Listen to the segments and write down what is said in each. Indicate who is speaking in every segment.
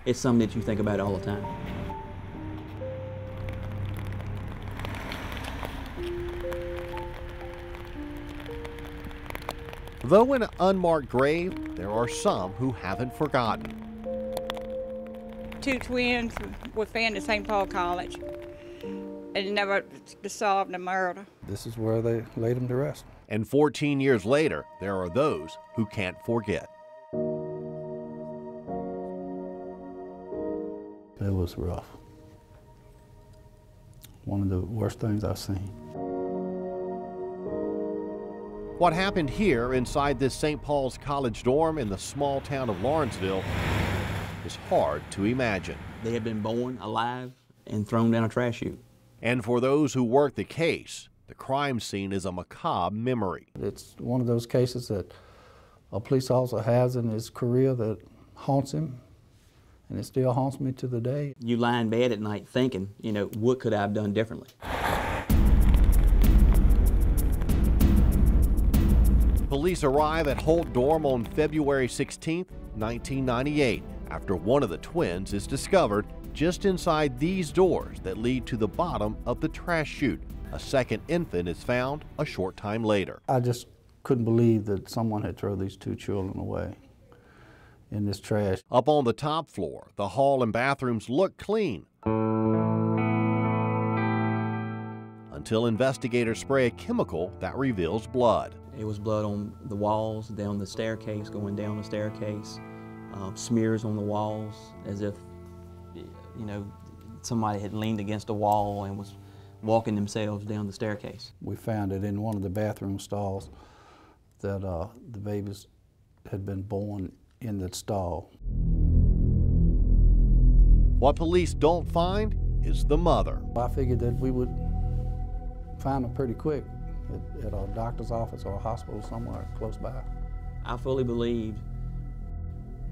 Speaker 1: it's something that you think about all the time.
Speaker 2: Though in an unmarked grave, there are some who haven't forgotten.
Speaker 3: 2 twins were found at St. Paul College and never solved the murder.
Speaker 4: This is where they laid him to rest.
Speaker 2: And 14 years later, there are those who can't forget.
Speaker 4: It was rough. One of the worst things I've seen.
Speaker 2: What happened here inside this St. Paul's College dorm in the small town of Lawrenceville is hard to imagine.
Speaker 1: They had been born alive and thrown down a trash chute.
Speaker 2: And for those who work the case, the crime scene is a macabre memory.
Speaker 4: It's one of those cases that a police officer has in his career that haunts him, and it still haunts me to the day.
Speaker 1: You lie in bed at night thinking, you know, what could I have done differently?
Speaker 2: Police arrive at Holt Dorm on February 16, 1998, after one of the twins is discovered just inside these doors that lead to the bottom of the trash chute. A second infant is found a short time later.
Speaker 4: I just couldn't believe that someone had thrown these 2 children away in this trash.
Speaker 2: Up on the top floor, the hall and bathrooms look clean, until investigators spray a chemical that reveals blood.
Speaker 1: It was blood on the walls, down the staircase, going down the staircase, smears on the walls as if, you know, somebody had leaned against a wall and was walking themselves down the staircase.
Speaker 4: We found it in one of the bathroom stalls that the babies had been born in that stall.
Speaker 2: What police don't find is the mother.
Speaker 4: I figured that we would find them pretty quick at a doctor's office or a hospital somewhere close by.
Speaker 1: I fully believed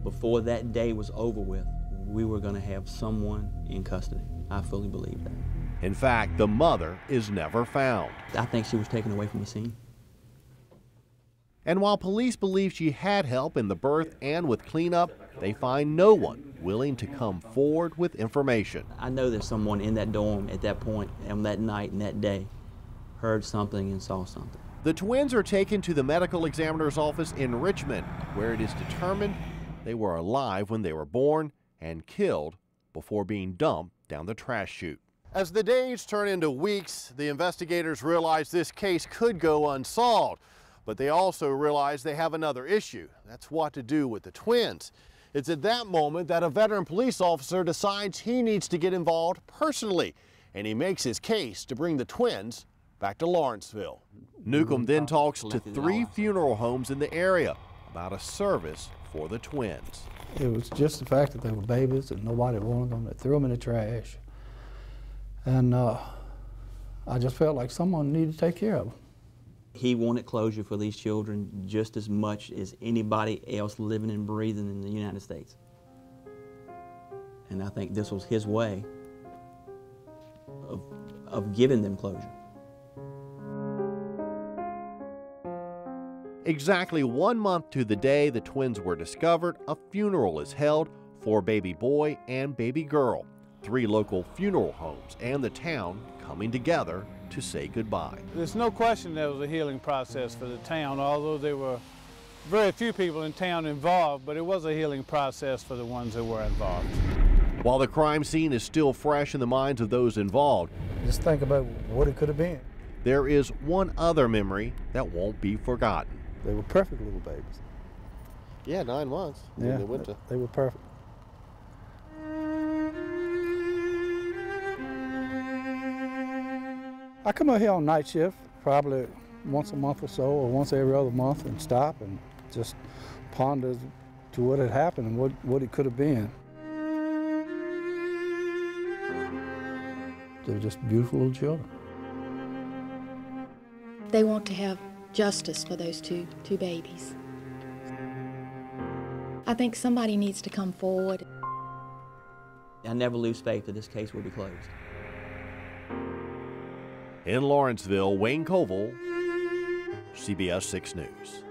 Speaker 1: before that day was over with, we were going to have someone in custody. I fully believed that.
Speaker 2: In fact, the mother is never found.
Speaker 1: I think she was taken away from the scene.
Speaker 2: And while police believe she had help in the birth and with cleanup, they find no one willing to come forward with information.
Speaker 1: I know there's someone in that dorm at that point, on that night and that day, heard something and saw something.
Speaker 2: The twins are taken to the medical examiner's office in Richmond, where it is determined they were alive when they were born and killed before being dumped down the trash chute. As the days turn into weeks, the investigators realize this case could go unsolved, but they also realize they have another issue. That's what to do with the twins. It's at that moment that a veteran police officer decides he needs to get involved personally, and he makes his case to bring the twins back to Lawrenceville. Newcomb then talks to 3 funeral homes in the area about a service for the twins.
Speaker 4: It was just the fact that they were babies and nobody wanted them. They threw them in the trash. And I just felt like someone needed to take care of them.
Speaker 1: He wanted closure for these children just as much as anybody else living and breathing in the United States. And I think this was his way of giving them closure.
Speaker 2: Exactly 1 month to the day the twins were discovered, a funeral is held for baby boy and baby girl. 3 local funeral homes and the town coming together to say goodbye.
Speaker 5: There's no question there was a healing process for the town, although there were very few people in town involved, but it was a healing process for the ones that were involved.
Speaker 2: While the crime scene is still fresh in the minds of those involved,
Speaker 4: Just think about what it could have been.
Speaker 2: there is one other memory that won't be forgotten.
Speaker 4: They were perfect little babies.
Speaker 2: Yeah, 9 months.
Speaker 4: Yeah, they were perfect. I come out here on night shift probably once a month or so, or once every other month, and stop and just ponder to what had happened and what it could have been. They were just beautiful little children.
Speaker 6: They want to have justice for those two babies. I think somebody needs to come forward.
Speaker 1: I never lose faith that this case will be closed.
Speaker 2: In Lawrenceville, Wayne Koval, CBS 6 News.